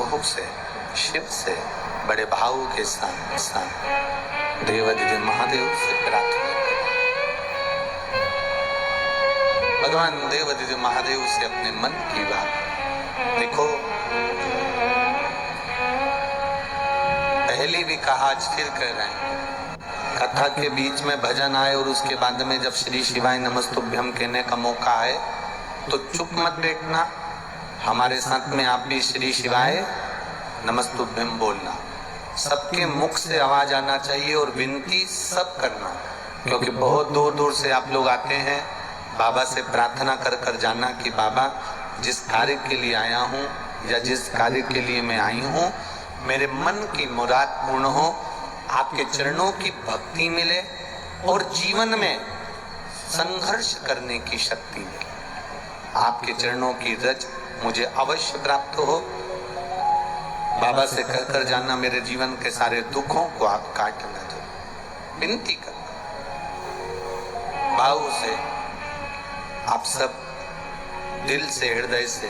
मोह से, शिव से बड़े भाव के साथ देवाधिदेव महादेव से प्रार्थना करें। भगवान देवाधिदेव महादेव से अपने मन की बात देखो। पहले भी कहा, आज फिर कह रहे हैं, कथा के बीच में भजन आए और उसके बाद में जब श्री शिवाय नमस्तुभ्यम कहने का मौका आए तो चुप मत बैठना। हमारे साथ में आप भी श्री शिवाय नमस्तुभ्यम बोलना। सबके मुख से आवाज आना चाहिए और विनती सब करना, क्योंकि बहुत दूर दूर से आप लोग आते हैं। बाबा से प्रार्थना कर कर जाना कि बाबा जिस कार्य के लिए आया हूँ या जिस कार्य के लिए मैं आई हूँ, मेरे मन की मुराद पूर्ण हो, आपके चरणों की भक्ति मिले और जीवन में संघर्ष करने की शक्ति मिले। आपके चरणों की रज मुझे अवश्य प्राप्त हो। बाबा से कहकर जाना, मेरे जीवन के सारे दुखों को आप काट न दो। विनती कर भाव से आप सब दिल से, हृदय से।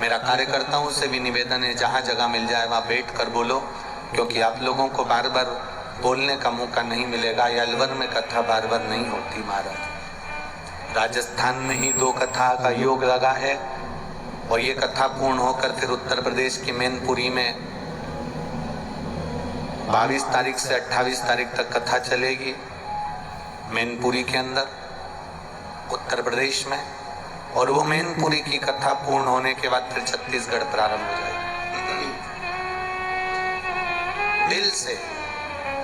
मेरा कार्यकर्ताओं से भी निवेदन है, जहां जगह मिल जाए वहां बैठ कर बोलो, क्योंकि आप लोगों को बार बार बोलने का मौका नहीं मिलेगा। ये अलवर में कथा बार बार नहीं होती महाराज। राजस्थान में ही 2 कथा का योग लगा है और ये कथा पूर्ण होकर फिर उत्तर प्रदेश की मैनपुरी में 22 तारीख से 28 तारीख तक कथा चलेगी मैनपुरी के अंदर उत्तर प्रदेश में। और वो मैनपुरी की कथा पूर्ण होने के बाद फिर छत्तीसगढ़ प्रारंभ हो जाएगी। दिल से,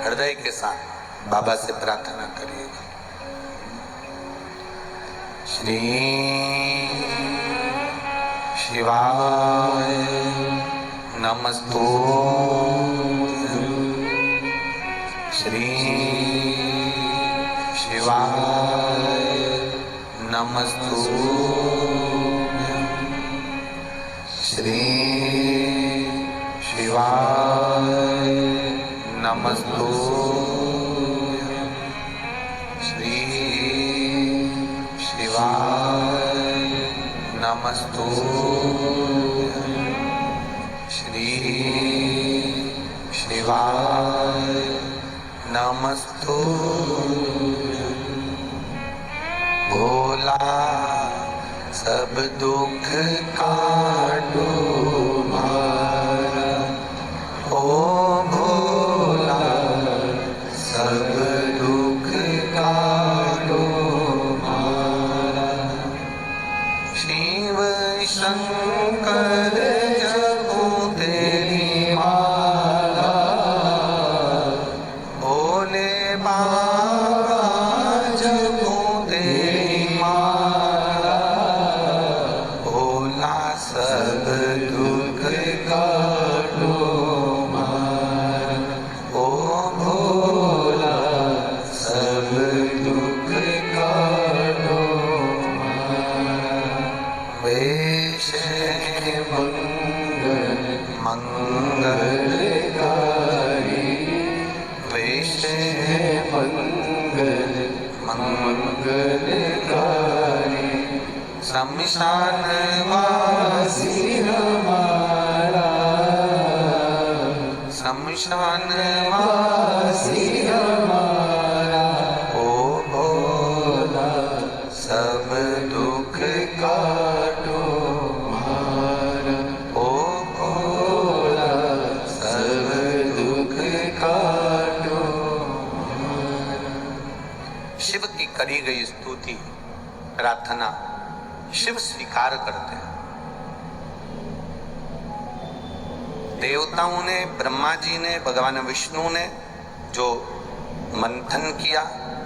हृदय के साथ बाबा से प्रार्थना करिएगा। श्री शिवाय नमस्तुभ्यं। श्री शिवाय नमस्तुभ्यं। श्री शिवाय नमस्तुभ्यं। श्री शिवाय नमस्तुभ्यं। श्री शिवाय नमस्तुभ्यं। भोला सब दुख काटो मारा, ओ भोला सब दुख काटो मारा। शिव शंकर जपो तेरी माला, भोले बाबा जपो तेरी माला। भोला सब दुख काटो मारा, ओ भोला सब दुख काटो मारा। वेश है मंगल मंगलकारी, वेश है मंगल मंगलकारी। शमशान वासी हमारा, शमशान वासी हमारा। ओ भोला सब दुख काटो मारा, ओ भोला सब दुख काटो मारा। शिव की करी गई स्तुति, प्रार्थना शिव स्वीकार करते हैं। देवताओं ने, ब्रह्मा जी ने, भगवान विष्णु ने जो मंथन किया,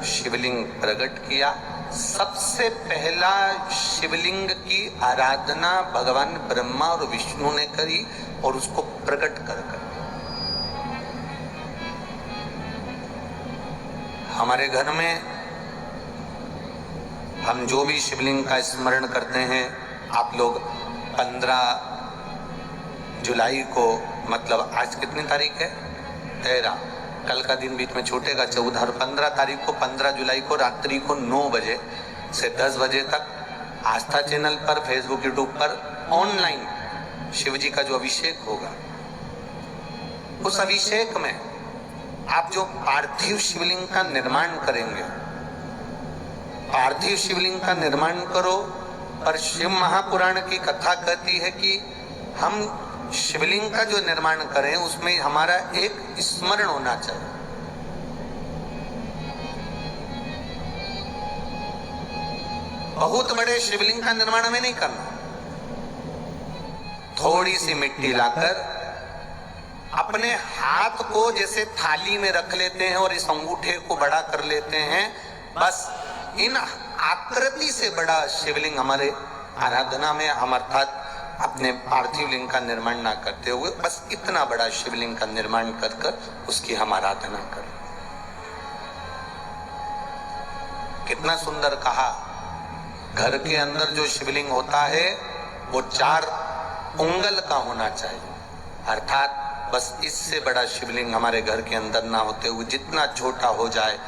शिवलिंग प्रकट किया, सबसे पहला शिवलिंग की आराधना भगवान ब्रह्मा और विष्णु ने करी और उसको प्रकट कर कर। हमारे घर में हम जो भी शिवलिंग का स्मरण करते हैं, आप लोग 15 जुलाई को, मतलब आज कितनी तारीख है, 13, कल का दिन बीच में छूटेगा 14 और 15 तारीख को, 15 जुलाई को रात्रि को 9 बजे से 10 बजे तक आस्था चैनल पर, फेसबुक, यूट्यूब पर ऑनलाइन शिव जी का जो अभिषेक होगा, उस अभिषेक में आप जो पार्थिव शिवलिंग का निर्माण करेंगे, पार्थिव शिवलिंग का निर्माण करो। पर शिव महापुराण की कथा कहती है कि हम शिवलिंग का जो निर्माण करें उसमें हमारा एक स्मरण होना चाहिए। बहुत बड़े शिवलिंग का निर्माण हमें नहीं करना। थोड़ी सी मिट्टी लाकर अपने हाथ को जैसे थाली में रख लेते हैं और इस अंगूठे को बड़ा कर लेते हैं, बस इन आकृति से बड़ा शिवलिंग हमारे आराधना में हम अर्थात अपने पार्थिव लिंग का निर्माण ना करते हुए बस इतना बड़ा शिवलिंग का निर्माण कर कर उसकी हम आराधना करें। कितना सुंदर कहा। घर के अंदर जो शिवलिंग होता है वो 4 उंगल का होना चाहिए, अर्थात बस इससे बड़ा शिवलिंग हमारे घर के अंदर ना होते हुए जितना छोटा हो जाए,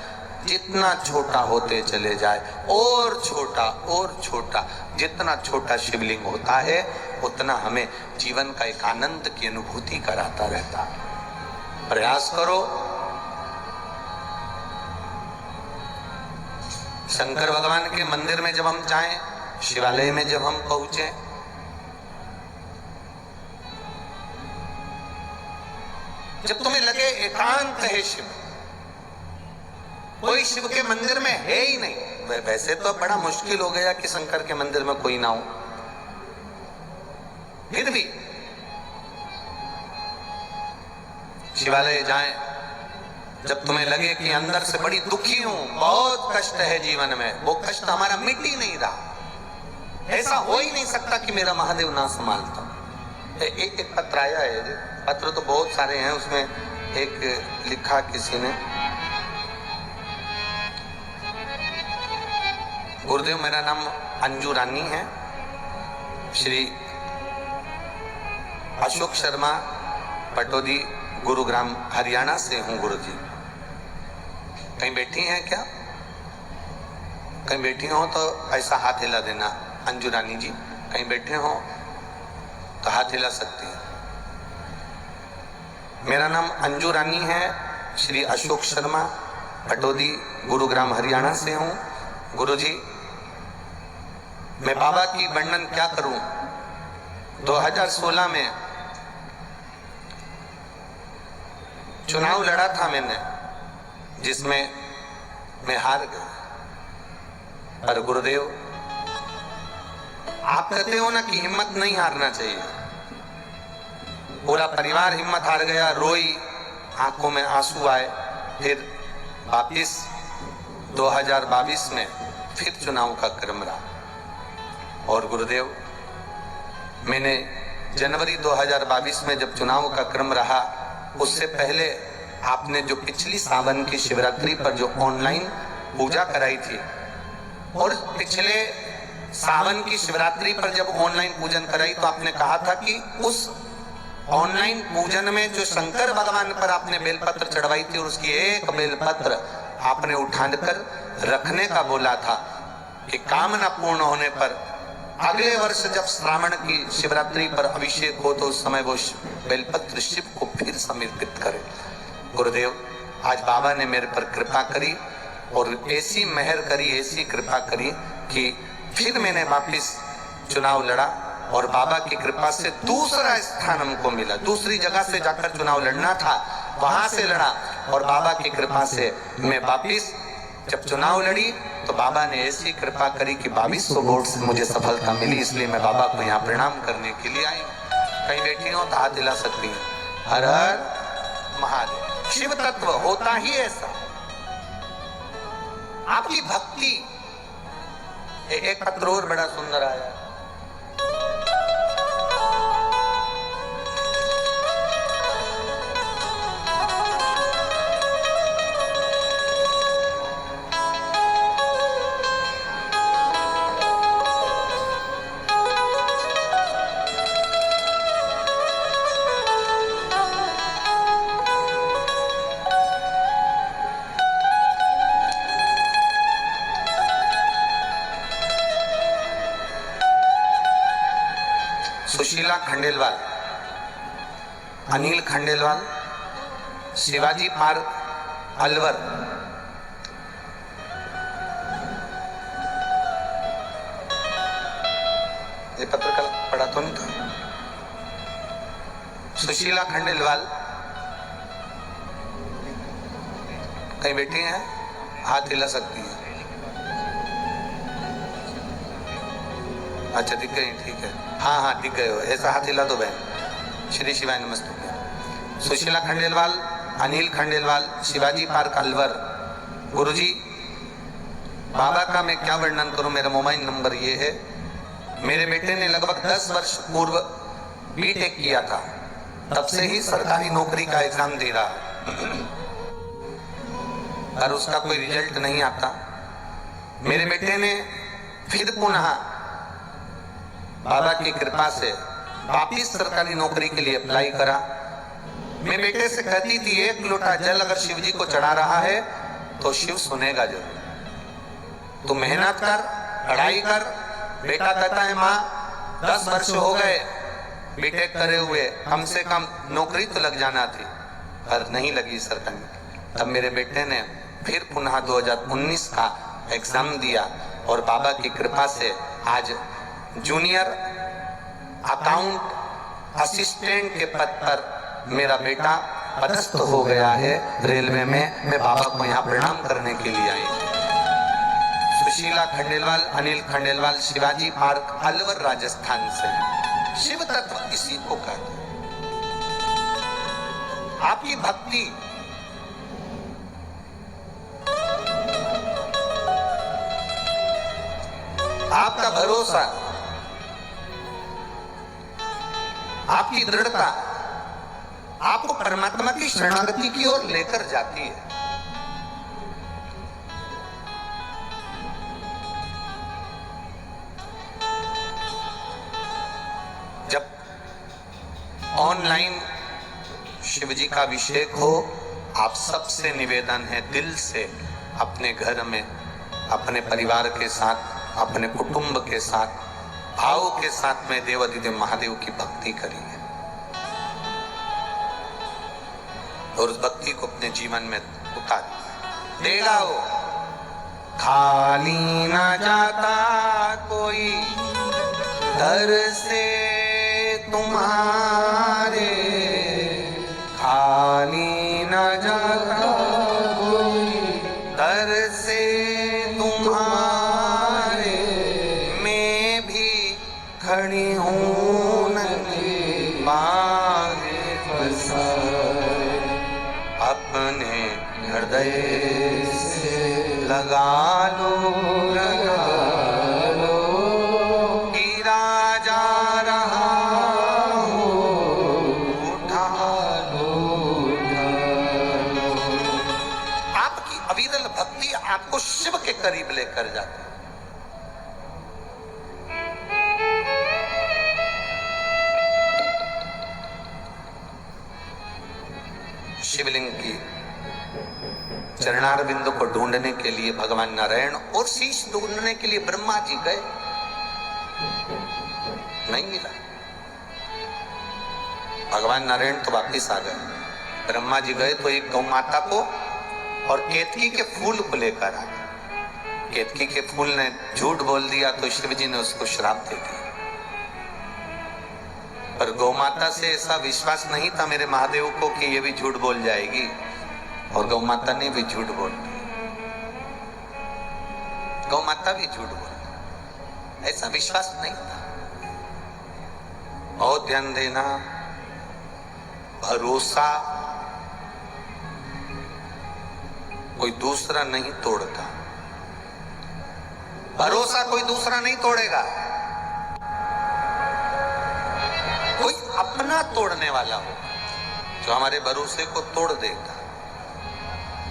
जितना छोटा होते चले जाए, और छोटा, जितना छोटा शिवलिंग होता है उतना हमें जीवन का एक आनंद की अनुभूति कराता रहता। प्रयास करो। शंकर भगवान के मंदिर में जब हम जाएं, शिवालय में जब हम पहुंचे, जब तुम्हें लगे एकांत है शिव, कोई शिव के मंदिर में है ही नहीं। वैसे तो बड़ा मुश्किल हो गया कि शंकर के मंदिर में कोई ना हो, फिर भी शिवालय जाएं, जब तुम्हें लगे कि अंदर से बड़ी दुखी हूं, बहुत कष्ट है जीवन में, वो कष्ट हमारा मिट ही नहीं रहा, ऐसा हो ही नहीं सकता कि मेरा महादेव ना संभालता। एक पत्र आया है, पत्र तो बहुत सारे हैं, उसमें एक लिखा किसी ने, गुरुदेव मेरा नाम अंजू रानी है, श्री अशोक शर्मा पटोदी गुरुग्राम हरियाणा से हूं गुरुजी। कहीं बैठी हैं क्या? कहीं बैठी हो तो ऐसा हाथ हिला देना। अंजू रानी जी कहीं बैठे हो तो हाथ हिला सकती है। मेरा नाम अंजू रानी है, श्री अशोक शर्मा पटोदी गुरुग्राम हरियाणा से हूं गुरुजी। मैं बाबा की वर्णन क्या करूं। 2016 में चुनाव लड़ा था मैंने, जिसमें मैं हार गया। पर गुरुदेव आप कहते हो ना कि हिम्मत नहीं हारना चाहिए। पूरा परिवार हिम्मत हार गया, रोई, आंखों में आंसू आए। फिर वापिस 2022 में फिर चुनाव का क्रम रहा। और गुरुदेव मैंने जनवरी 2022 में जब चुनाव का क्रम रहा, उससे पहले आपने जो पिछली सावन की शिवरात्रि पर जो ऑनलाइन पूजा कराई थी, और पिछले सावन की शिवरात्रि पर जब ऑनलाइन पूजन कराई तो आपने कहा था कि उस ऑनलाइन पूजन में जो शंकर भगवान पर आपने बेलपत्र चढ़वाई थी और उसकी एक बेलपत्र आपने उठाकर रखने का बोला था कि कामना पूर्ण होने पर अगले वर्ष जब श्रावण की शिवरात्रि पर अभिषेक हो तो उस समय वो बेलपत्र शिव को फिर समर्पित करे। गुरुदेव आज बाबा ने मेरे पर कृपा करी और ऐसी मेहर करी, ऐसी कृपा करी कि फिर मैंने वापिस चुनाव लड़ा और बाबा की कृपा से दूसरा स्थान हमको मिला। दूसरी जगह से जाकर चुनाव लड़ना था, वहां से लड़ा और बाबा की कृपा से मैं वापिस जब चुनाव लड़ी तो बाबा ने ऐसी कृपा करी कि 2200 वोट से मुझे सफलता मिली। इसलिए मैं बाबा को यहाँ प्रणाम करने के लिए आई। कहीं बैठी हो तो हाथ हिला सकती हैं। हर हर महादेव। शिव तत्व होता ही ऐसा। आपकी भक्ति। एक पत्र और बड़ा सुंदर आया। सुशीला खंडेलवाल, अनिल खंडेलवाल, शिवाजी पार्क अलवर, ये पत्र कल पढ़ा तो नहीं था। सुशीला खंडेलवाल कहीं बैठी हैं, हाथ हिला सकती है। अच्छा दिख गई, ठीक है, हाँ हाँ दिख गए हो, ऐसा हाथ हिला दो बहन। श्री शिवाय नमस्तुभ्यम। सुशीला खंडेलवाल, अनिल खंडेलवाल, शिवाजी पार्क अलवर। गुरुजी बाबा का मैं क्या वर्णन करूं, मेरा मोबाइल नंबर ये है। मेरे बेटे ने लगभग 10 वर्ष पूर्व बीटेक किया था, तब से ही सरकारी नौकरी का एग्जाम दे रहा है और उसका कोई रिजल्ट नहीं आता। मेरे बेटे ने फिर पुनः बाबा की कृपा से वापिस सरकारी नौकरी के लिए अप्लाई करा। मैं बेटे से कहती थी, एक लोटा जल अगर शिव जी को चढ़ा रहा है तो शिव सुनेगा जरूर। तू मेहनत कर, पढ़ाई कर। बेटा कहता है माँ 10 वर्ष हो गए बीटेक करे हुए, कम से कम नौकरी तो लग जाना थी, पर नहीं लगी सरकारी। तब मेरे बेटे ने फिर पुनः 2019 का एग्जाम दिया और बाबा की कृपा से आज जूनियर अकाउंट असिस्टेंट के पद पर मेरा बेटा पदस्थ हो गया है रेलवे में। मैं बाबा को यहाँ प्रणाम करने के लिए आई। सुशीला खंडेलवाल, अनिल खंडेलवाल, शिवाजी पार्क अलवर राजस्थान से। शिव तत्व इसी को कहते हैं। आपकी भक्ति, आपका भरोसा, आपकी दृढ़ता आपको परमात्मा की शरणागति की ओर लेकर जाती है। जब ऑनलाइन शिव जी का अभिषेक हो, आप सबसे निवेदन है दिल से अपने घर में अपने परिवार के साथ, अपने कुटुंब के साथ भाव के साथ में देवाधिदेव महादेव की भक्ति करिए और उस भक्ति को अपने जीवन में उतारिए। देगा वो खाली ना जाता कोई दर से तुम्हारे, खाली ना जाता कोई दर से तुम्हारे, मैं भी खड़ी हूँ नंगे बागे फसाए, अपने हृदय से लगा लो, लगा लो, गिरा जा रहा हूँ, उठा लो, उठा लो। आपकी अविरल भक्ति आपको शिव के करीब लेकर जाती है। शिवलिंग की चरणार बिंदु को ढूंढने के लिए भगवान नारायण और शीश ढूंढने के लिए ब्रह्मा जी गए, नहीं मिला। भगवान नारायण तो वापिस आ गए। ब्रह्मा जी गए तो एक गौ माता को और केतकी के फूल को लेकर आ गए। केतकी के फूल ने झूठ बोल दिया तो शिव जी ने उसको श्राप दे दिया। पर गौ माता से ऐसा विश्वास नहीं था मेरे महादेव को कि ये भी झूठ बोल जाएगी, और गौ माता ने भी झूठ बोल दिया। गौ माता भी झूठ बोल, ऐसा विश्वास नहीं था। बहुत ध्यान देना, भरोसा कोई दूसरा नहीं तोड़ता, भरोसा कोई दूसरा नहीं तोड़ेगा। कोई अपना तोड़ने वाला हो जो हमारे भरोसे को तोड़ देता,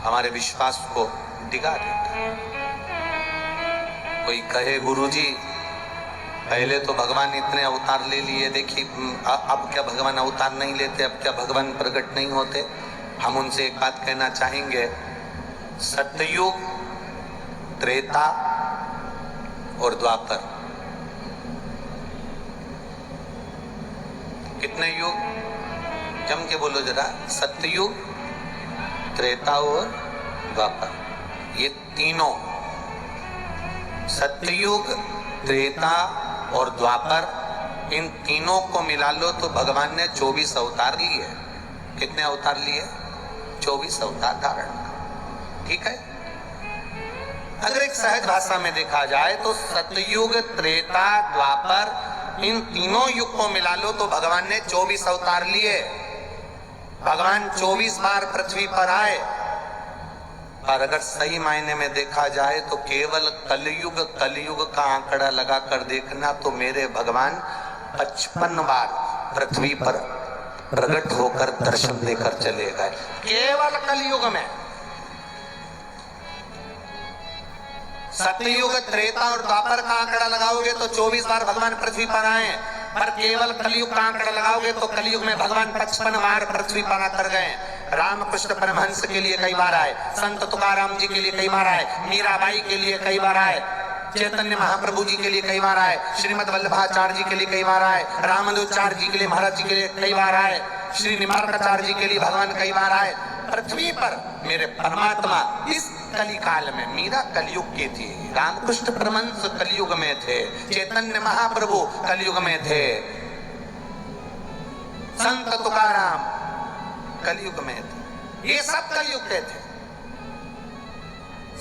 हमारे विश्वास को डिगा देता। कोई कहे गुरुजी पहले तो भगवान इतने अवतार ले लिए, देखिए अब क्या भगवान अवतार नहीं लेते, अब क्या भगवान प्रकट नहीं होते। हम उनसे एक बात कहना चाहेंगे, सतयुग, त्रेता और द्वापर कितने युग? जम के बोलो जरा। सतयुग, त्रेता और द्वापर, ये तीनों, सतयुग, त्रेता और द्वापर, इन तीनों को मिला लो तो भगवान ने 24 अवतार लिए। कितने अवतार लिए? 24 अवतार धारण। ठीक है। अगर एक सहज भाषा में देखा जाए तो सतयुग, त्रेता, द्वापर, इन तीनों युग को मिला लो तो भगवान ने 24 अवतार लिए। भगवान 24 बार पृथ्वी पर आए। और अगर सही मायने में देखा जाए तो केवल कलयुग का आंकड़ा लगाकर देखना तो मेरे भगवान 55 बार पृथ्वी पर प्रकट होकर दर्शन देकर चले गए, केवल कलयुग में। सतयुग, त्रेता और द्वापर का आंकड़ा लगाओगे तो 24 बार भगवान पृथ्वी पर आए, पर केवल कलयुग का आंकड़ा लगाओगे तो कलयुग में भगवान 55 बार पृथ्वी पर आकर गए। रामकृष्ण परमहंस के लिए कई बार आए, संत तुकाराम जी के लिए कई बार आए, मीराबाई के लिए कई बार आए, चैतन्य महाप्रभु जी के लिए कई बार आए, श्रीमद वल्लभाचार्य जी के लिए कई बार आए, रामानुजाचार्य जी के लिए, महाराज जी के लिए कई बार आए, श्री निम्बार्काचार्य जी के लिए भगवान कई बार आए। पृथ्वी पर मेरे परमात्मा इस कली काल में, मीरा कलयुग की थी, रामकृष्ण परमहंस कलयुग में थे, चैतन्य महाप्रभु कलयुग में थे, संत तुकाराम कलयुग में थे, ये सब कलयुग के थे।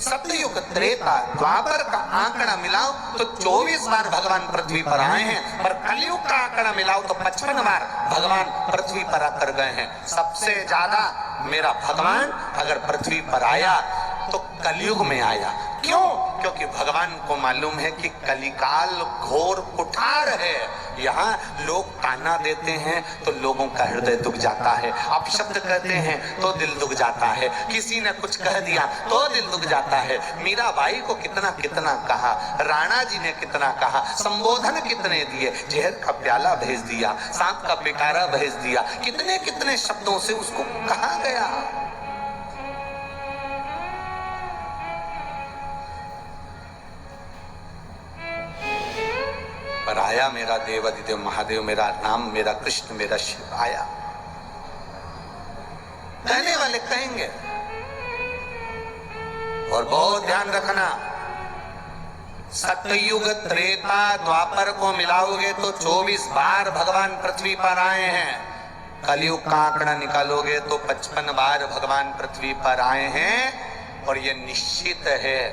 सतयुग, त्रेता, द्वापर का आंकड़ा मिलाओ तो 24 बार भगवान पृथ्वी पर आए हैं, पर कलयुग का आंकड़ा मिलाओ तो 55 बार भगवान पृथ्वी पर आकर गए हैं। सबसे ज्यादा मेरा भगवान अगर पृथ्वी पर आया तो कलयुग में आया। क्यों? क्योंकि भगवान को मालूम है कि कलिकाल घोर कुठार है। यहाँ लोग ताना देते हैं तो लोगों का हृदय दुख जाता है, अपशब्द कहते हैं तो दिल दुख जाता है, किसी ने कुछ कह दिया तो दिल दुख जाता है। मीराबाई को कितना कितना कहा, राणा जी ने कितना कहा, संबोधन कितने दिए, जहर का प्याला भेज दिया, सांप का पिटारा भेज दिया, कितने कितने शब्दों से उसको कहा गया। पर आया मेरा देव अधिदेव महादेव, मेरा राम, मेरा कृष्ण, मेरा शिव आया। कहने वाले कहेंगे, और बहुत ध्यान रखना, सतयुग, त्रेता, द्वापर को मिलाओगे तो 24 बार भगवान पृथ्वी पर आए हैं। कलयुग का आंकड़ा निकालोगे तो 55 बार भगवान पृथ्वी पर आए हैं। और यह निश्चित है,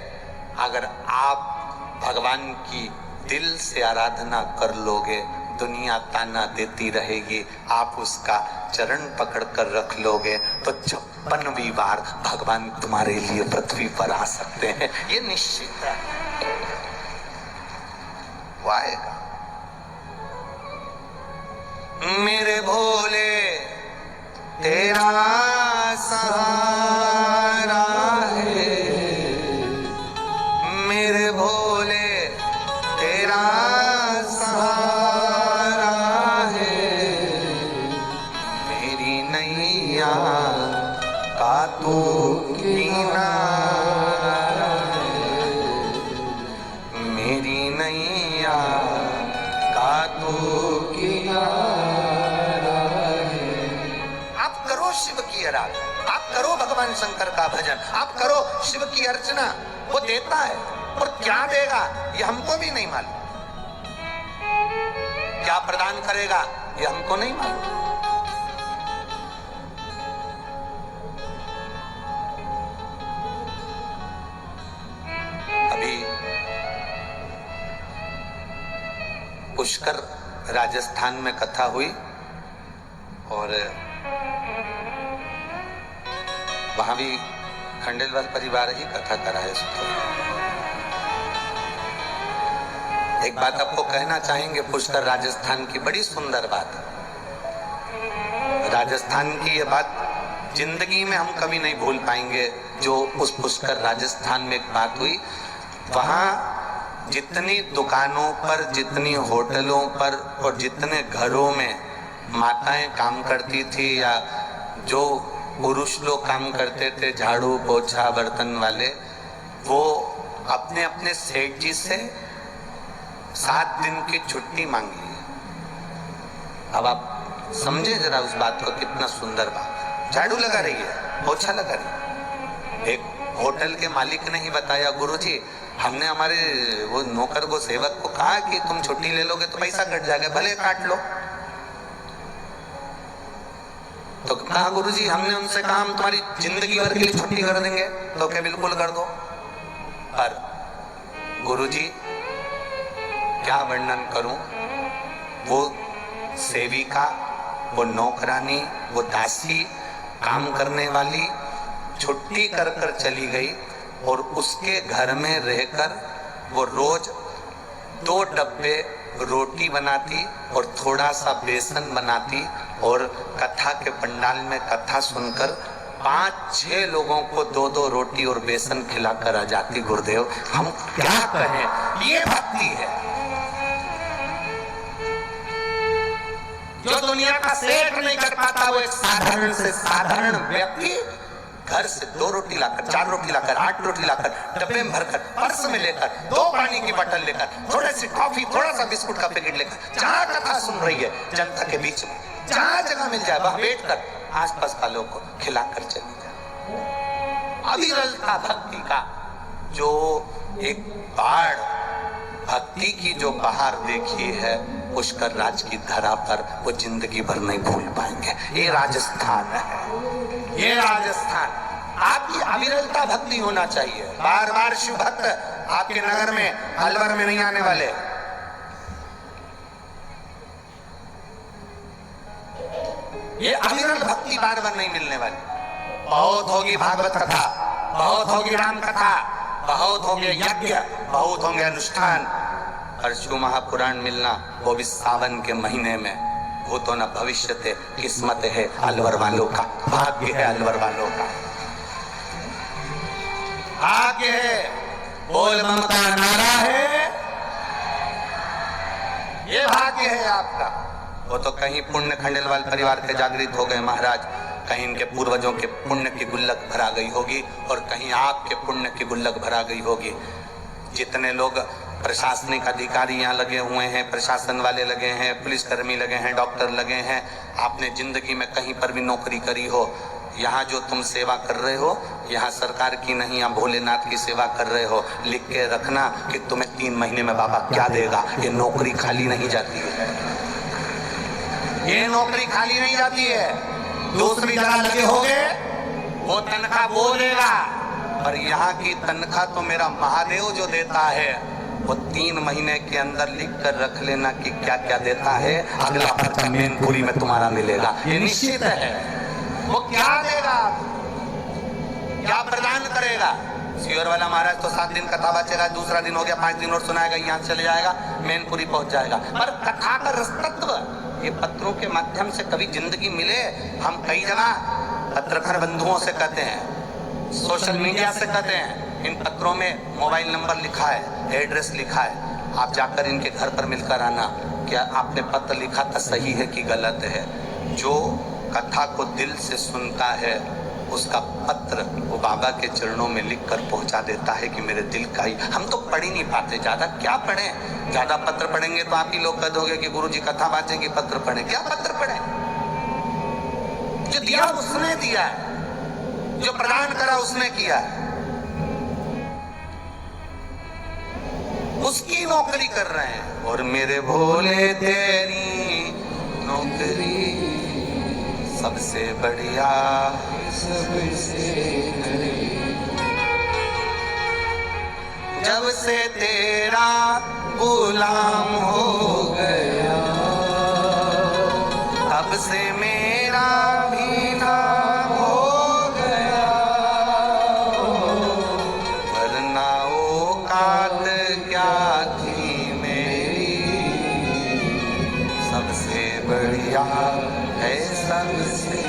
अगर आप भगवान की दिल से आराधना कर लोगे, दुनिया ताना देती रहेगी, आप उसका चरण पकड़ कर रख लोगे तो 56वीं बार भगवान तुम्हारे लिए पृथ्वी पर आ सकते हैं। ये निश्चित है, वो आएगा। मेरे भोले तेरा सहारा है, मेरे भोले तेरा सहारा है, मेरी नैया का तू किनारा है, मेरी नैया का तू किनारा है। आप करो शिव की आराधना, आप करो भगवान शंकर का भजन, आप करो शिव की अर्चना, वो देता है। और क्या देगा ये हमको भी नहीं मालूम, क्या प्रदान करेगा ये हमको नहीं मालूम। अभी पुष्कर राजस्थान में कथा हुई और वहां भी खंडेलवाल परिवार ही कथा करा है। एक बात आपको कहना चाहेंगे, पुष्कर राजस्थान की बड़ी सुंदर बात है। राजस्थान की ये बात जिंदगी में हम कभी नहीं भूल पाएंगे। जो उस पुष्कर राजस्थान में एक बात हुई, वहाँ जितनी दुकानों पर, जितनी होटलों पर और जितने घरों में माताएं काम करती थी या जो पुरुष लोग काम करते थे, झाड़ू पोछा बर्तन वाले, वो अपने अपने सेठ जी से 7 दिन की छुट्टी मांगी। अब आप समझे जरा उस बात को, कितना सुंदर बात। झाड़ू लगा रही है, पोछा लगा रही है। एक होटल के मालिक ने ही बताया, गुरुजी हमने हमारे वो नौकर को, सेवक को कहा कि तुम छुट्टी ले लोगे तो पैसा कट जाएगा, भले काट लो। तो कहा गुरुजी हमने उनसे कहा हम तुम्हारी जिंदगी भर के लिए छुट्टी कर देंगे, तो क्या बिल्कुल कर दो। पर गुरुजी क्या वर्णन करूं, वो सेविका, वो नौकरानी, वो दासी, काम करने वाली छुट्टी कर कर चली गई और उसके घर में रहकर वो रोज 2 डब्बे रोटी बनाती और थोड़ा सा बेसन बनाती और कथा के पंडाल में कथा सुनकर 5-6 लोगों को 2-2 रोटी और बेसन खिलाकर आ जाती। गुरुदेव हम क्या कहें, ये भक्ति है। जो दुनिया का सेठ नहीं कर पाता, वो एक साधारण से साधारण व्यक्ति घर से 2 रोटी लाकर, 4 रोटी लाकर, 8 रोटी लाकर, डब्बे में भरकर, पर्स में लेकर, 2 पानी की बोतल लेकर, थोड़ी सी टॉफी, थोड़ा सा बिस्कुट का पैकेट लेकर, जहां कथा सुन रही है जनता के बीच में, जहां जगह मिल जाए वहां बैठकर आसपास वालों को खिलाकर चली जाए। अविरलता भक्ति का जो एक बाढ़, भक्ति की जो बहार देखी है पुष्कर राज की धरा पर, वो जिंदगी भर नहीं भूल पाएंगे। ये राजस्थान है, ये राजस्थान। आपकी अविरलता भक्ति होना चाहिए। बार बार शिव भक्त आपके नगर में, अलवर में नहीं आने वाले। ये अविरल भक्ति बार बार नहीं मिलने वाली। बहुत होगी भागवत कथा, बहुत होगी राम कथा, बहुत होंगे यज्ञ, बहुत होंगे अनुष्ठान, और शिव महापुराण मिलना वो भी सावन के महीने में, वो तो न भविष्य थे, किस्मत है अलवर वालों का, भाग्य है अलवर वालों का, भाग्य है। बोल बम का नारा है, ये भाग्य है आपका। वो तो कहीं पुण्य खंडेलवाल परिवार के जागृत हो गए महाराज, कहीं इनके पूर्वजों के पुण्य की गुल्लक भरा गई होगी और कहीं आपके पुण्य की गुल्लक भरा गई होगी। जितने लोग प्रशासनिक अधिकारी यहाँ लगे हुए हैं, प्रशासन वाले लगे हैं, पुलिसकर्मी लगे हैं, डॉक्टर लगे हैं, आपने जिंदगी में कहीं पर भी नौकरी करी हो, यहाँ जो तुम सेवा कर रहे हो, यहाँ सरकार की नहीं, यहाँ भोलेनाथ की सेवा कर रहे हो, लिख के रखना कि तुम्हें 3 महीने में बाबा क्या देगा। ये नौकरी खाली नहीं जाती है, ये नौकरी खाली नहीं जाती है। दूसरी जगह लगे होगे वो तनख्वाह वो देगा, और यहाँ की तनख्वाह तो मेरा महादेव जो देता है, वो 3 महीने के अंदर लिख कर रख लेना कि क्या क्या देता है। अगला खर्चा मैनपुरी में तुम्हारा मिलेगा, ये निश्चित है। वो क्या देगा, क्या प्रदान करेगा। सियोर वाला महाराज तो 7 दिन कथा बचेगा, दूसरा दिन हो गया, 5 दिन और सुनाएगा, यहाँ चले जाएगा, मैनपुरी पहुंच जाएगा। पर कथा का रसतत्व ये पत्रों के माध्यम से कभी जिंदगी मिले। हम कई जगह पत्रकार बंधुओं से कहते हैं, सोशल मीडिया से कहते हैं, इन पत्रों में मोबाइल नंबर लिखा है, एड्रेस लिखा है, आप जाकर इनके घर पर मिलकर आना, क्या आपने पत्र लिखा था सही है कि गलत है। जो कथा को दिल से सुनता है उसका पत्र वो बाबा के चरणों में लिख कर पहुंचा देता है कि मेरे दिल का ही। हम तो पढ़ ही नहीं पाते, ज्यादा क्या पढ़ें, ज्यादा पत्र पढ़ेंगे तो आप ही लोग कह दोगे कि गुरुजी कथा बाजेंगे, पत्र पढ़े। क्या पत्र पढ़े, जो दिया उसने दिया है, जो प्रदान करा उसने किया है, उसकी नौकरी कर रहे हैं। और मेरे भोले तेरी नौकरी सबसे बढ़िया, सबसे जब से तेरा गुलाम हो गया, तब से मेरा भी नाम हो गया, वरना औकात क्या थी मेरी, सबसे बढ़िया है सबसे।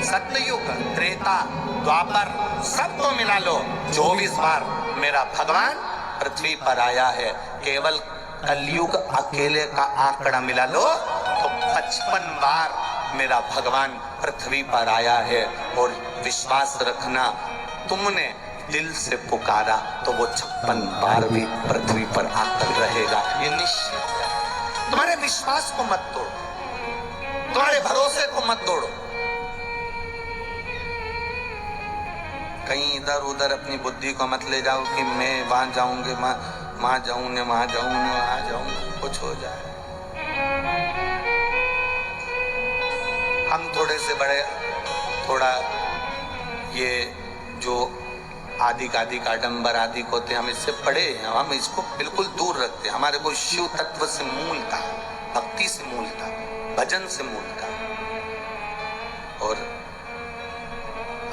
सतयुग, त्रेता, द्वापर सब तो मिला लो, 24 बार मेरा भगवान पृथ्वी पर आया है। केवल कलयुग अकेले का आंकड़ा मिला लो तो 55 बार मेरा भगवान पृथ्वी पर आया है। और विश्वास रखना, तुमने दिल से पुकारा तो वो 56 बार भी पृथ्वी पर आकर रहेगा, ये निश्चित है। तुम्हारे विश्वास को मत तोड़ो। मत दौड़ो, कहीं इधर उधर अपनी बुद्धि को मत ले जाओ कि मैं वहां जाऊंगे, वहां जाऊं ने वहां जाऊं ने वहां जाऊं, कुछ हो जाए। हम थोड़े से बड़े थोड़ा ये जो आदि आडंबर आदि होते हम इससे पढ़े हैं, हम इसको बिल्कुल दूर रखते हैं। हमारे को शिव तत्व से मूलता, भक्ति से मूलता, भजन से मूलता। और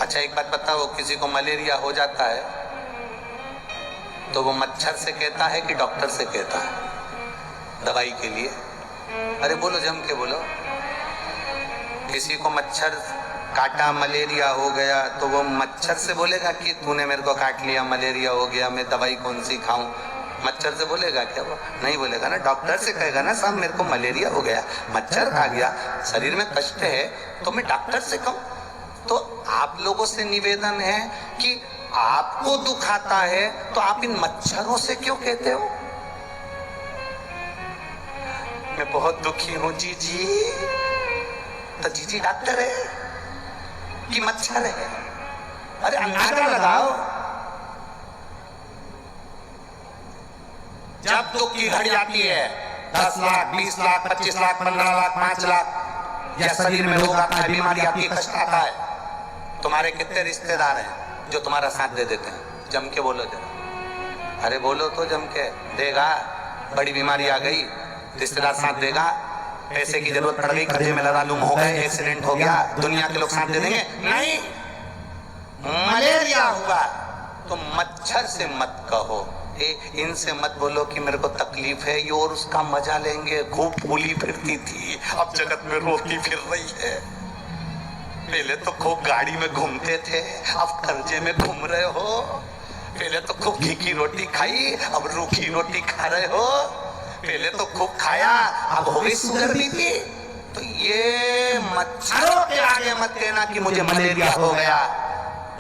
अच्छा एक बात बताओ, किसी को मलेरिया हो जाता है तो वो मच्छर से कहता है कि डॉक्टर से कहता है दवाई के लिए? अरे बोलो, जम के बोलो। किसी को मच्छर काटा, मलेरिया हो गया, तो वो मच्छर से बोलेगा कि तूने मेरे को काट लिया, मलेरिया हो गया, मैं दवाई कौन सी खाऊं? मच्छर से बोलेगा क्या? वो नहीं बोलेगा ना। डॉक्टर से कहेगा ना, साहब मेरे को मलेरिया हो गया, मच्छर खा गया, शरीर में कष्ट है, तो मैं डॉक्टर से कहूं। तो आप लोगों से निवेदन है कि आपको दुख आता है तो आप इन मच्छरों से क्यों कहते हो? मैं बहुत दुखी हूं जीजी, तो जीजी डॉक्टर है कि मच्छर है? अरे अंदाजा लगाओ। जब दुख की घड़ी आती है, 10 लाख 20 लाख 25 लाख 15 लाख 5 लाख या शरीर में रोग आता है, बीमारी आती है, कष्ट आता है, तुम्हारे कितने रिश्तेदार हैं जो तुम्हारा साथ दे देते हैं? जम के बोलो जरा। अरे बोलो तो, जम के। देगा? बड़ी बीमारी आ गई, रिश्तेदार साथ देगा? पैसे की जरूरत पड़ गई, कर्जे में लदालूम हो गए, एक्सीडेंट हो गया, दुनिया के लोग साथ दे देंगे? नहीं। मलेरिया हुआ तो मच्छर से मत कहो, इनसे मत बोलो कि मेरे को तकलीफ है, ये और उसका मजा लेंगे। खूब फूली फिरती थी, अब जगत में रोती फिर रही है। पहले तो खूब गाड़ी में घूमते थे, अब कर्जे में घूम रहे हो। पहले तो खूब घी की रोटी खाई, अब रूखी रोटी खा रहे हो। पहले तो खूब खाया, अब हो गई शुगर बीपी। तो ये मच्छरों के आगे मत कहना कि मुझे मलेरिया हो गया।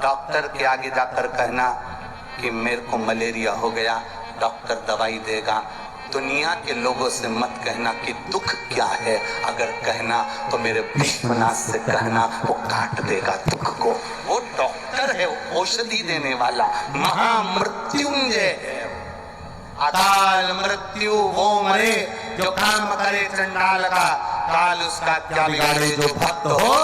डॉक्टर के आगे जाकर कहना कि मेरे को मलेरिया हो गया, डॉक्टर दवाई देगा। दुनिया के लोगों से मत कहना कि दुख क्या है, अगर कहना तो मेरे विश्वनाथ से कहना, वो काट देगा दुख को। वो डॉक्टर है, औषधि देने वाला, महामृत्युंजय है। अकाल मृत्यु वो मरे जो काम करे चंडाल का, काल उसका क्या बिगाड़े जो भक्त हो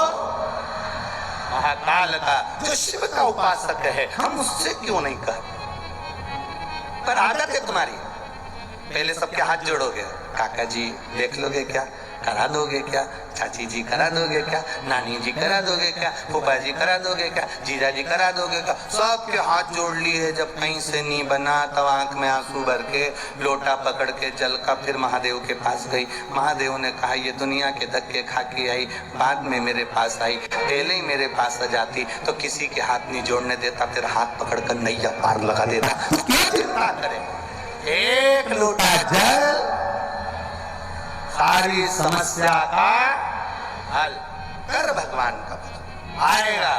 महाकाल का। जो शिव का उपासक है, हम उससे क्यों नहीं कहते? पर आदत है तुम्हारी, पहले सबके हाथ जोड़ोगे, काका जी देख लोगे क्या, करा दोगे क्या, चाची जी करा दोगे क्या, नानी जी करा दोगे क्या, फूफा जी करा दोगे क्या, जीजा जी करा दोगे क्या? सबके हाथ जोड़ लिए। जब कहीं से नहीं बना तब आंख में आंसू भर के लोटा पकड़ के जल का फिर महादेव के पास गई। महादेव ने कहा ये दुनिया के धक्के खा के आई, बाद में मेरे पास आई, पहले ही मेरे पास आ जाती तो किसी के हाथ नहीं जोड़ने देता, फिर हाथ पकड़ कर नैया पार लगा देता। क्या चिंता करे, एक लोटा जल सारी समस्या का हल कर। भगवान का भजन आएगा,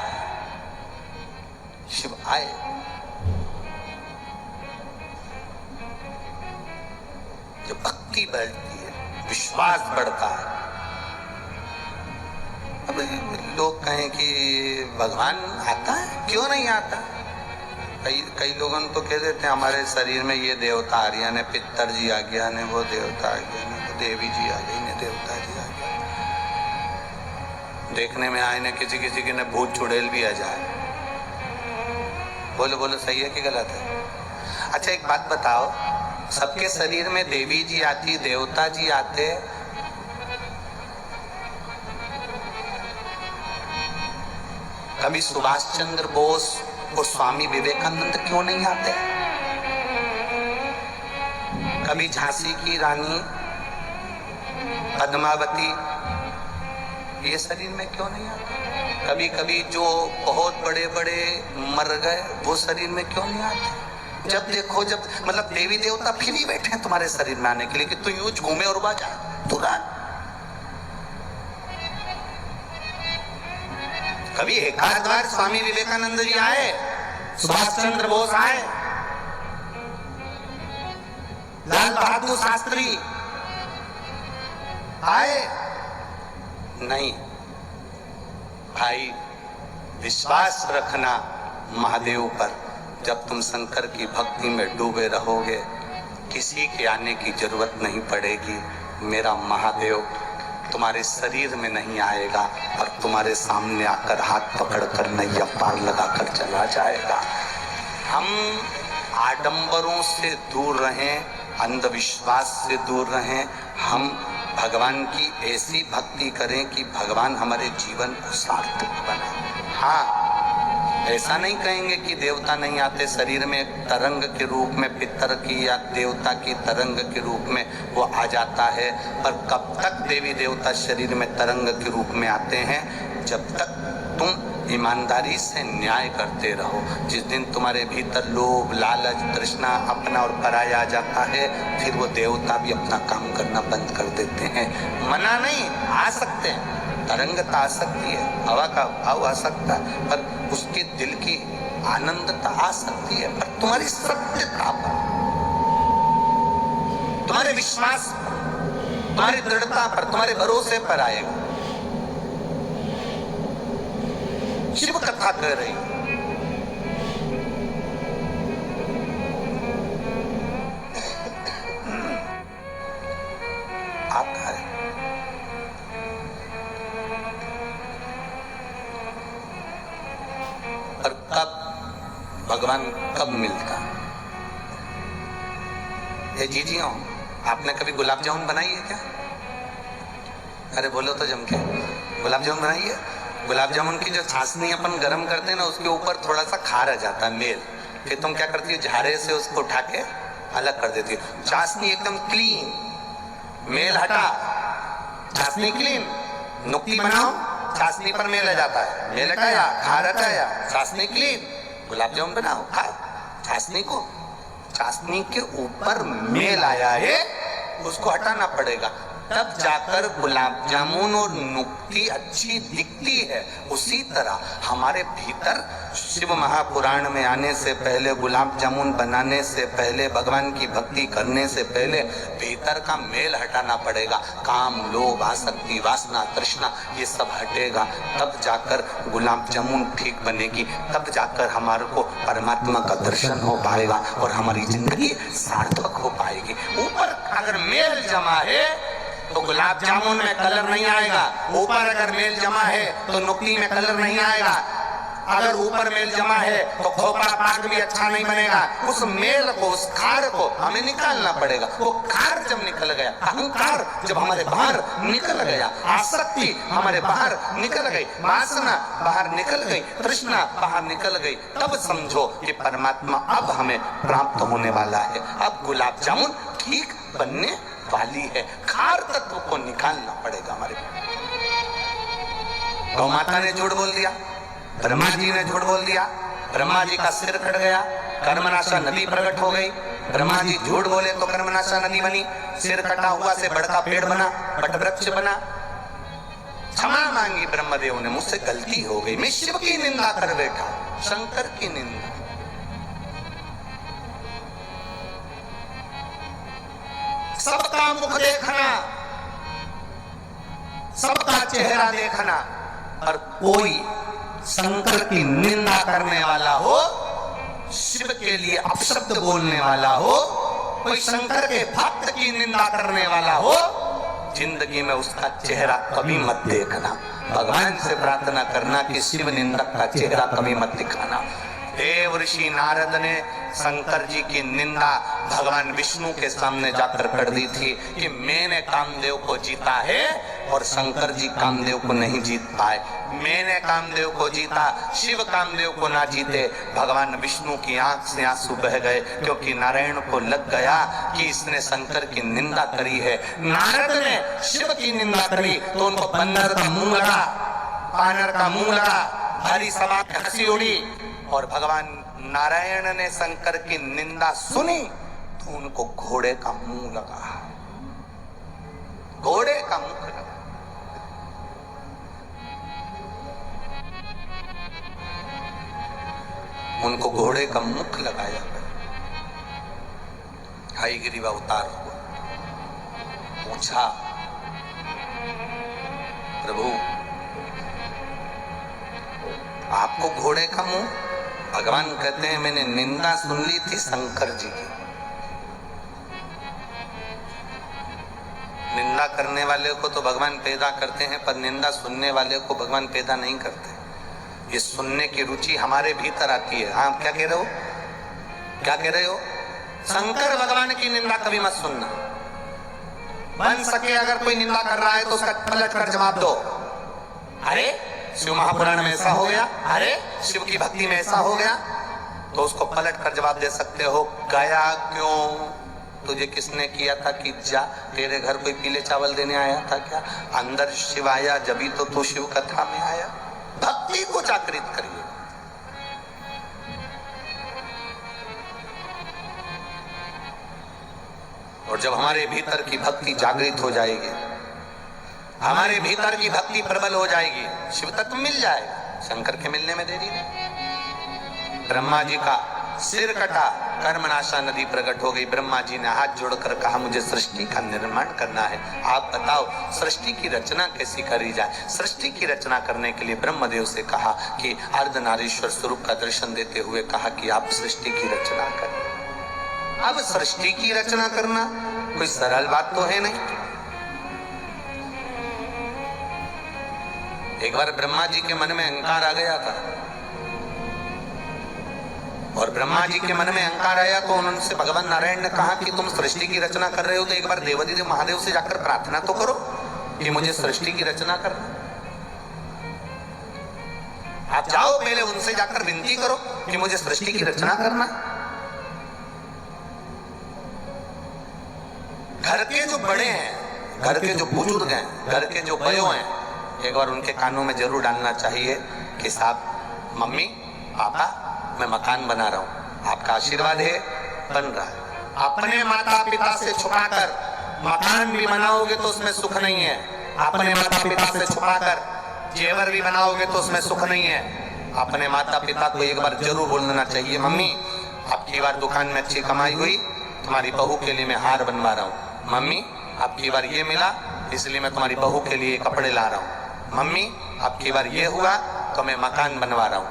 शिव आए। जब भक्ति बढ़ती है, विश्वास बढ़ता है। अब लोग कहें कि भगवान आता है, क्यों नहीं आता? कई लोगों तो कह देते हैं हमारे शरीर में ये देवता आ रही है, पितर जी आ गया ने, वो देवता आ गया ने, देवी जी आ गई ने, देवता जी आ गया। देखने में आए ने, किसी किसी के ने भूत चुड़ैल भी आ जाए। बोलो बोलो, सही है कि गलत है? अच्छा एक बात बताओ, सबके शरीर में देवी जी आती, देवता जी आते, कभी सुभाष चंद्र बोस और स्वामी विवेकानंद क्यों नहीं आते? कभी झांसी की रानी पद्मावती ये शरीर में क्यों नहीं आते? कभी कभी जो बहुत बड़े बड़े मर गए वो शरीर में क्यों नहीं आते? जब देखो, जब मतलब देवी देवता फिर ही बैठे हैं तुम्हारे शरीर में आने के लिए कि तू यूं घूमे और बाजा तुरंत। कभी एक आध बार स्वामी विवेकानंद जी आए, सुभाष चंद्र बोस आए, लाल बहादुर शास्त्री आए? नहीं। भाई विश्वास रखना महादेव पर। जब तुम शंकर की भक्ति में डूबे रहोगे, किसी के आने की जरूरत नहीं पड़ेगी। मेरा महादेव तुम्हारे शरीर में नहीं आएगा और तुम्हारे सामने आकर हाथ पकड़कर नैया पार लगाकर चला जाएगा। हम आडंबरों से दूर रहें, अंधविश्वास से दूर रहें। हम भगवान की ऐसी भक्ति करें कि भगवान हमारे जीवन को सार्थक बनाए। हाँ, ऐसा नहीं कहेंगे कि देवता नहीं आते शरीर में, तरंग के रूप में पितर की या देवता की तरंग के रूप में वो आ जाता है। पर कब तक देवी देवता शरीर में तरंग के रूप में आते हैं? जब तक तुम ईमानदारी से न्याय करते रहो। जिस दिन तुम्हारे भीतर लोभ, लालच, तृष्णा, अपना और पराया आ जाता है, फिर वो देवता भी अपना काम करना बंद कर देते हैं। मना नहीं, आ सकते हैं, तरंगता आ सकती है, हवा का भाव आ सकता है, पर उसके दिल की आनंदता आ सकती है। पर तुम्हारी सत्यता पर, तुम्हारे विश्वास पर, तुम्हारी दृढ़ता पर, तुम्हारे भरोसे पर आएगा। शिव कथा कह रही आता है। और कब भगवान कब मिलता? ये जीजियों, आपने कभी गुलाब जामुन बनाई है क्या? अरे बोलो तो जम के, गुलाब जामुन बनाई है? गुलाब जामुन की जो चाशनी अपन गरम करते हैं ना, उसके ऊपर थोड़ा सा खार आ जाता है, मेल। फिर तुम क्या करती हो? झारे से उसको उठा के अलग कर देती हो। चाशनी एकदम क्लीन, मेल हटा, चाशनी क्लीन। नुक्ती बनाओ, चाशनी पर मेल आ जाता है, मेल हटाया, खार हटाया, चाशनी क्लीन। गुलाब जामुन बनाओ, खाओ चाशनी को। चाशनी के ऊपर मेल आया है, उसको हटाना पड़ेगा, तब जाकर गुलाब जामुन और नुक्ती अच्छी दिखती है। उसी तरह हमारे भीतर शिव महापुराण में आने से पहले, गुलाब जामुन बनाने से पहले, भगवान की भक्ति करने से पहले भीतर का मेल हटाना पड़ेगा। काम, लोभ, आसक्ति, वासना, तृष्णा, ये सब हटेगा, तब जाकर गुलाब जामुन ठीक बनेगी। तब जाकर हमारे को परमात्मा का दर्शन हो पाएगा और हमारी जिंदगी सार्थक हो पाएगी। ऊपर अगर मेल जमा है तो गुलाब जामुन में कलर नहीं आएगा, ऊपर अगर मेल जमा है तो नुक्ती में कलर नहीं आएगा। अगर ऊपर मेल जमा है तो खोपड़ा पाक भी अच्छा नहीं बनेगा। उस मेल को, उस खार को हमें निकालना पड़ेगा। वो खार जब निकल गया, अहंकार जब हमारे बाहर निकल गया, आसक्ति हमारे बाहर निकल गई, वासना बाहर निकल गई, तृष्णा बाहर निकल गई, तब समझो कि परमात्मा अब हमें प्राप्त होने वाला है। अब गुलाब जामुन ठीक बनने वाली है। खार तत्व को निकालना पड़ेगा हमारे। गौ माता ने झूठ बोल दिया, ब्रह्मा जी ने झूठ बोल दिया, ब्रह्मा जी का सिर कट गया, कर्मनाशा नदी प्रकट हो गई। ब्रह्मा जी झूठ बोले तो कर्मनाशा नदी बनी, सिर कटा हुआ से बड़का पेड़ बना, वटवृक्ष बना। क्षमा मांगी ब्रह्मदेव ने, मुझसे गलती हो गई, मैं शिव की निंदा कर बैठा, शंकर की निंदा। सबका मुख देखना, सबका चेहरा देखना, और कोई शंकर की निंदा करने वाला हो, शिव के लिए अपशब्द बोलने वाला हो, कोई शंकर के भक्त की निंदा करने वाला हो, जिंदगी में उसका चेहरा कभी मत देखना। भगवान से प्रार्थना करना कि शिव निंदक का चेहरा कभी मत दिखाना। देव ऋषि नारद ने शंकर जी की निंदा भगवान विष्णु के सामने जाकर कर दी थी कि मैंने कामदेव को जीता है और शंकर जी कामदेव को नहीं जीत पाए। मैंने कामदेव को जीता, शिव कामदेव को ना जीते। भगवान विष्णु की आंख से आंसू बह गए, क्योंकि नारायण को लग गया कि इसने शंकर की निंदा करी है। नारद ने शिव की निंदा करी तो उनको बंदर का मुंह लगा, बानर का मुंह लगा, भारी सभा में हंसी उड़ी। और भगवान नारायण ने शंकर की निंदा सुनी तो उनको घोड़े का मुंह लगा, घोड़े का मुख लगा। उनको घोड़े का मुख लगाया गया। हयग्रीव अवतार हुआ, पूछा प्रभु आपको घोड़े का मुंह। भगवान कहते हैं मैंने निंदा सुन ली थी शंकर जी की। निंदा करने वाले को तो भगवान पैदा करते हैं, पर निंदा सुनने वाले को भगवान पैदा नहीं करते। ये सुनने की रुचि हमारे भीतर आती है। हाँ, क्या कह रहे हो, क्या कह रहे हो? शंकर भगवान की निंदा कभी मत सुनना। बन सके अगर कोई निंदा कर रहा है तो उसका पलट कर जवाब दो। अरे शिव महापुराण में ऐसा हो गया, अरे शिव की भक्ति में ऐसा हो गया, तो उसको पलट कर जवाब दे सकते हो। गया क्यों? तुझे किसने किया था कि जा? तेरे घर कोई पीले चावल देने आया था क्या? अंदर शिव आया जब तो तू शिव कथा में आया। भक्ति को जागृत करिए। और जब हमारे भीतर की भक्ति जागृत हो जाएगी, हमारे भीतर की भक्ति प्रबल हो जाएगी, शिव तत्व मिल जाएगा। शंकर के मिलने में देरी नहीं। ब्रह्मा जी का सिर कटा, कर्मनाशा नदी प्रकट हो गई। ब्रह्मा जी ने हाथ जोड़कर कहा मुझे सृष्टि का निर्माण करना है, आप बताओ सृष्टि की रचना कैसी करी जाए। सृष्टि की रचना करने के लिए ब्रह्मदेव से कहा कि अर्धनारीश्वर स्वरूप का दर्शन देते हुए कहा कि आप सृष्टि की रचना करें। अब सृष्टि की रचना करना कोई सरल बात तो है नहीं। एक बार ब्रह्मा जी के मन में अहंकार आ गया था, और ब्रह्मा जी के मन में अहंकार आया तो उनसे भगवान नारायण ने कहा कि तुम सृष्टि की रचना कर रहे हो तो एक बार देवाधिदेव महादेव से जाकर प्रार्थना तो करो कि मुझे सृष्टि की रचना करना। आप जाओ पहले उनसे जाकर विनती करो कि मुझे सृष्टि की रचना करना। घर के जो बड़े हैं, घर के जो बुजुर्ग हैं, घर के जो बड़े हैं, एक बार उनके कानों में जरूर डालना चाहिए कि साहब, मम्मी, पापा, मैं मकान बना रहा हूँ, आपका आशीर्वाद है, बन रहा है। अपने माता पिता से छुपाकर मकान भी बनाओगे तो उसमें सुख नहीं है। अपने माता पिता से छुपाकर जेवर भी बनाओगे तो उसमें सुख नहीं है। अपने माता पिता को एक बार जरूर बोलना चाहिए, मम्मी आपकी बार दुकान में अच्छी कमाई हुई, तुम्हारी बहू के लिए मैं हार बनवा रहा हूँ। मम्मी आपकी बार ये मिला इसलिए मैं तुम्हारी बहू के लिए कपड़े ला रहा हूँ। मम्मी आपकी बार ये हुआ तो मैं मकान बनवा रहा हूँ।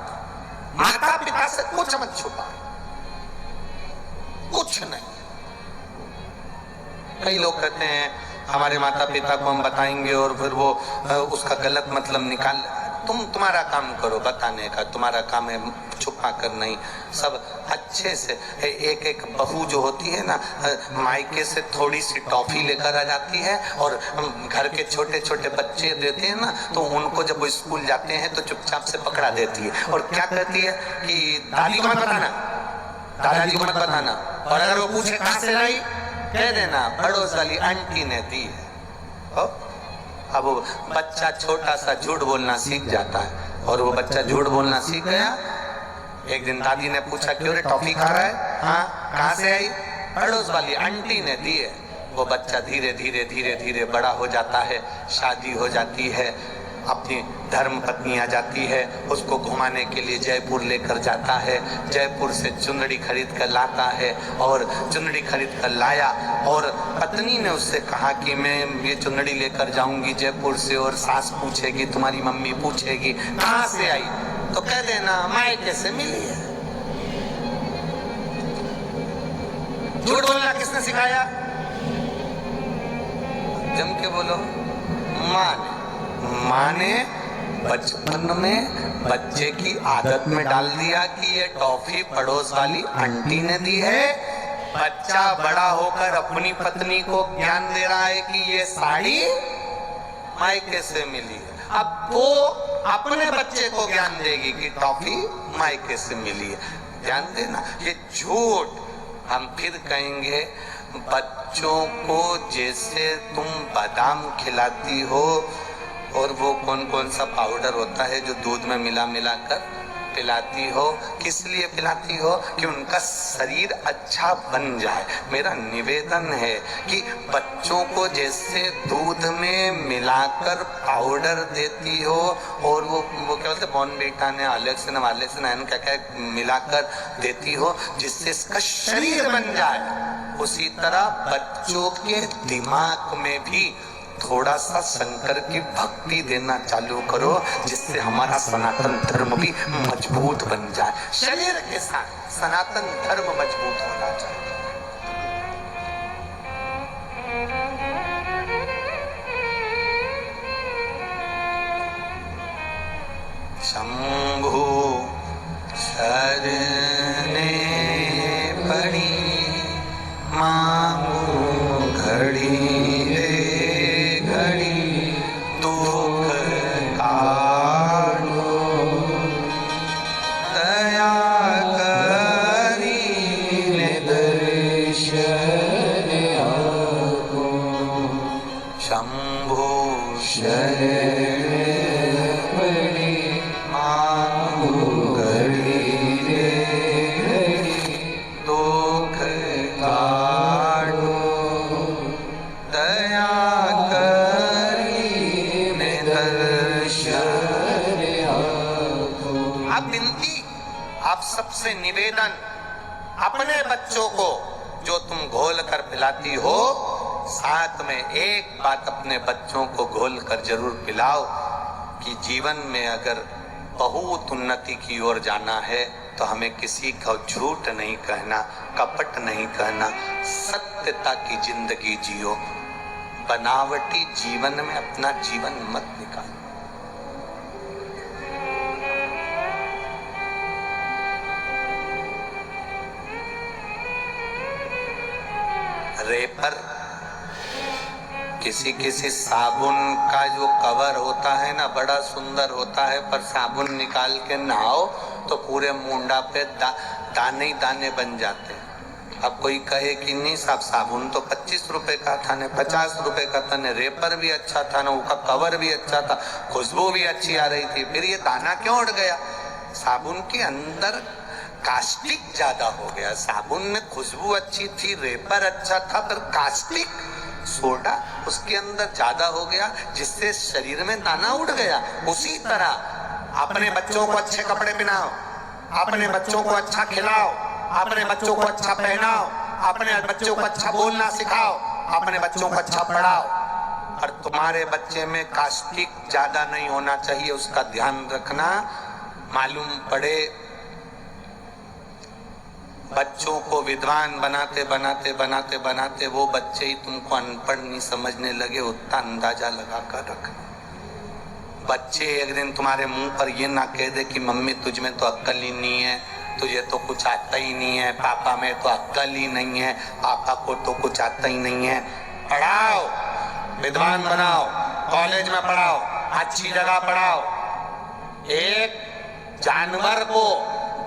माता पिता से कुछ मत छुपा, कुछ नहीं। कई लोग कहते हैं हमारे माता पिता को हम बताएंगे और फिर वो उसका गलत मतलब निकाल। तुम्हारा काम करो बताने का, तुम्हारा काम है छुपा कर नहीं। सब अच्छे से एक एक बहू जो होती है ना, मायके से थोड़ी सी टॉफी लेकर आ जाती है और घर के छोटे छोटे बच्चे देते हैं ना, तो उनको जब वो स्कूल जाते हैं तो चुपचाप से पकड़ा देती है और क्या कहती है कि दादी को मत बताना, दादाजी को मत बताना, और अगर वो पूछे कहां से लाई, कह देना पड़ोस वाली आंटी ने दी है। अब वो बच्चा छोटा सा झूठ बोलना सीख जाता है, और वो बच्चा झूठ बोलना सीख गया। एक दिन दादी ने पूछा क्यों रे टॉफी खा रहा है? हाँ, कहाँ से आई? पड़ोस वाली आंटी ने दी है। वो बच्चा धीरे धीरे धीरे धीरे बड़ा हो जाता है, शादी हो जाती है, अपनी धर्म पत्नी आ जाती है, उसको घुमाने के लिए जयपुर लेकर जाता है, जयपुर से चुंदड़ी खरीद कर लाता है, और चुंदड़ी खरीद कर लाया और पत्नी ने उससे कहा कि मैं ये चुंदड़ी लेकर जाऊंगी जयपुर से, और सास पूछेगी, तुम्हारी मम्मी पूछेगी कहाँ से आई, तो कह देना मायके से मिली है। झूठ बोलना किसने सिखाया? जम के बोलो, माँ ने बचपन में बच्चे की आदत में डाल दिया कि ये टॉफी पड़ोस वाली आंटी ने दी है। बच्चा बड़ा होकर अपनी पत्नी को ज्ञान दे रहा है कि ये साड़ी मायके से मिली है। अब वो अपने बच्चे को ज्ञान देगी कि टॉफी मायके से मिली है। ध्यान देना, ये झूठ। हम फिर कहेंगे बच्चों को जैसे तुम बादाम खिलाती हो, और वो कौन कौन सा पाउडर होता है जो दूध में मिला मिला कर पिलाती हो, किस लिए पिलाती हो? कि उनका शरीर अच्छा बन जाए। मेरा निवेदन है कि बच्चों को जैसे दूध में मिलाकर पाउडर देती हो, और वो क्या बोलते बॉर्नवीटा ने आलेक्सिन क्या क्या मिलाकर देती हो जिससे इसका शरीर बन जाए, उसी तरह बच्चों के दिमाग में भी थोड़ा सा शंकर की भक्ति देना चालू करो, जिससे हमारा सनातन धर्म भी मजबूत बन जाए। शरीर के साथ सनातन धर्म मजबूत होना चाहिए। शंभु शरणे पड़ी मांगू घड़ी रे घड़ी, दुख काटो दया करी दर्शन आपको। शंभु शरण पड़ी मांगू घड़ी रे घड़ी, दुख काटो दया करी दर्शन आपको। आप विनती, आप सबसे निवेदन, अपने बच्चों को जो तुम घोल कर पिलाती हो, साथ में एक बात अपने बच्चों को घोल कर जरूर पिलाओ कि जीवन में अगर बहुत उन्नति की ओर जाना है तो हमें किसी का झूठ नहीं कहना, कपट नहीं कहना, सत्यता की जिंदगी जियो। बनावटी जीवन में अपना जीवन मत निकालो। रेपर, किसी किसी साबुन का जो कवर होता है ना, बड़ा सुंदर होता है, पर साबुन निकाल के नहाओ तो पूरे मुंडा पे दाने ही दाने बन जाते हैं। अब कोई कहे कि नहीं साहब साबुन तो 25 रुपए का था ने 50 रुपए का था ने, रेपर भी अच्छा था ना, उसका कवर भी अच्छा था, खुशबू भी अच्छी आ रही थी, फिर ये दाना क्यों उड़ गया? साबुन के अंदर कास्टिक ज्यादा हो गया। साबुन में खुशबू अच्छी थी, रेपर अच्छा था, पर कास्टिक सोडा उसके अंदर ज्यादा हो गया, जिससे शरीर में दाना उड़ गया। उसी तरह अपने बच्चों को अच्छे कपड़े पहनाओ, अपने बच्चों को अच्छा खिलाओ, अपने बच्चों को अच्छा पहनाओ, अपने बच्चों को अच्छा बोलना सिखाओ, अपने बच्चों को अच्छा पढ़ाओ। और तुम्हारे बच्चे में कास्टिक ज्यादा नहीं होना चाहिए, उसका ध्यान रखना। मालूम पड़े बच्चों को विद्वान बनाते बनाते बनाते बनाते वो बच्चे ही तुमको अनपढ़ नहीं समझने लगे, उतना अंदाजा लगा कर रखना। बच्चे एक दिन तुम्हारे मुंह पर ये ना कह दे कि मम्मी तुझ में तो अक्ल ही नहीं है, तुझे तो कुछ आता ही नहीं है, पापा में तो अक्ल ही नहीं है, पापा को तो कुछ आता ही नहीं है। पढ़ाओ, विद्वान बनाओ, कॉलेज में पढ़ाओ, अच्छी जगह पढ़ाओ। एक जानवर को,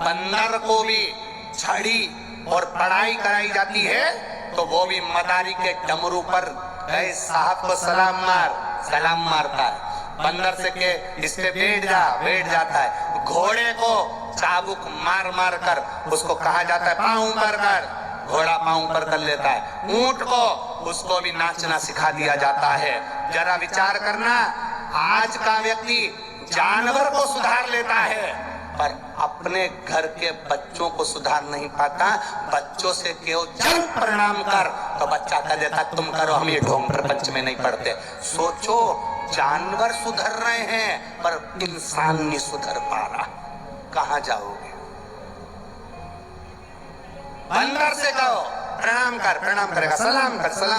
बंदर को भी छड़ी और पढ़ाई कराई जाती है तो वो भी मदारी के डमरू पर गए साहब को सलाम मारता है। बंदर से के इस पे बैठ जाता है। घोड़े को चाबुक मार मार कर उसको कहा जाता है पांव ऊपर कर, घोड़ा पांव ऊपर कर लेता है। ऊंट को उसको भी नाचना सिखा दिया जाता है। जरा विचार करना, आज का व्यक्ति जानवर को सुधार लेता है पर अपने घर के बच्चों को सुधार नहीं पाता। बच्चों से क्यों चल प्रणाम कर तो बच्चा कह देता तुम करो, हम ये ढोंग प्रपंच में नहीं पढ़ते। सोचो, जानवर सुधर रहे हैं पर इंसान नहीं सुधर पा रहा, कहां जाओगे? बंदर से कहो प्रणाम कर, प्रणाम करेगा, सलाम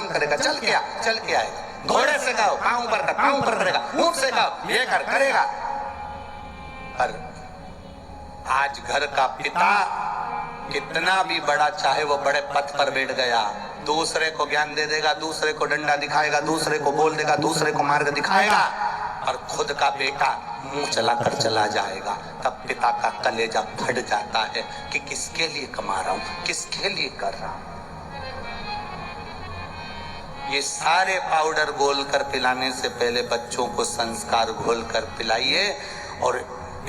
करेगा, चल के आएगा। घोड़े से कहो पांव ऊपर करेगा, ऊंट से कहो ये कर करेगा। पर आज घर का पिता कितना भी बड़ा चाहे वो बड़े पद पर बैठ गया, दूसरे को ज्ञान दे देगा, दूसरे को डंडा दिखाएगा, दूसरे को बोल देगा, दूसरे को मार्ग दिखाएगा, और खुद का बेटा मुंह चलाकर चला जाएगा। तब पिता का कलेजा फट जाता है कि किसके लिए कमा रहा हूं, किसके लिए कर रहा हूं। ये सारे पाउडर घोल कर पिलाने से पहले बच्चों को संस्कार घोल कर पिलाइए। और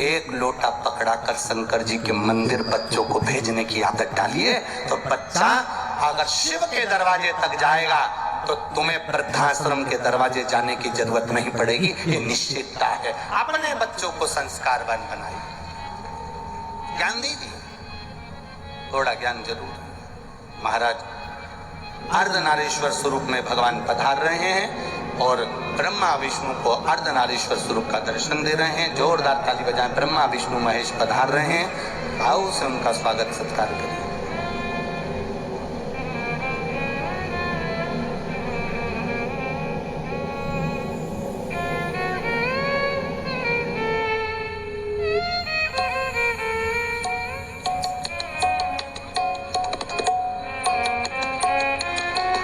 एक लोटा पकड़ा कर शंकर जी के मंदिर बच्चों को भेजने की आदत डालिए, तो बच्चा अगर शिव के दरवाजे तक जाएगा तो तुम्हें वृद्धाश्रम के दरवाजे जाने की जरूरत नहीं पड़ेगी, ये निश्चितता है। अपने बच्चों को संस्कारवान बनाइए, ज्ञान दीजिए, थोड़ा ज्ञान जरूर। महाराज अर्धनारीश्वर स्वरूप में भगवान पधार रहे हैं। और ब्रह्मा विष्णु को अर्धनारीश्वर स्वरूप का दर्शन दे रहे हैं। जोरदार ताली बजाएं। ब्रह्मा विष्णु महेश पधार रहे हैं, भाव से उनका स्वागत सत्कार करें।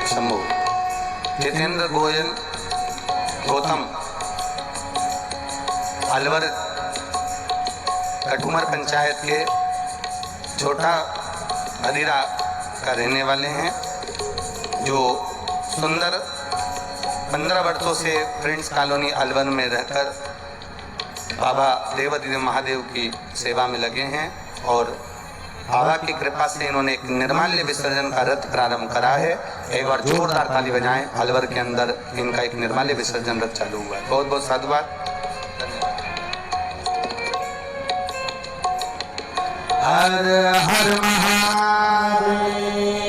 शंभु जितेंद्र गोयल गौतम अलवर कटुमर पंचायत के छोटा हदीरा का रहने वाले हैं, जो सुंदर 15 वर्षों से फ्रेंड्स कॉलोनी अलवर में रहकर बाबा देवादिदेव महादेव की सेवा में लगे हैं और बाबा की कृपा से इन्होंने एक निर्माल्य विसर्जन का रथ प्रारंभ करा है। एक बार जोरदार ताली बजाएं। अलवर के अंदर इनका एक निर्माल्य विसर्जन रथ चालू हुआ है। बहुत बहुत साधुवाद। हर हर महादेव।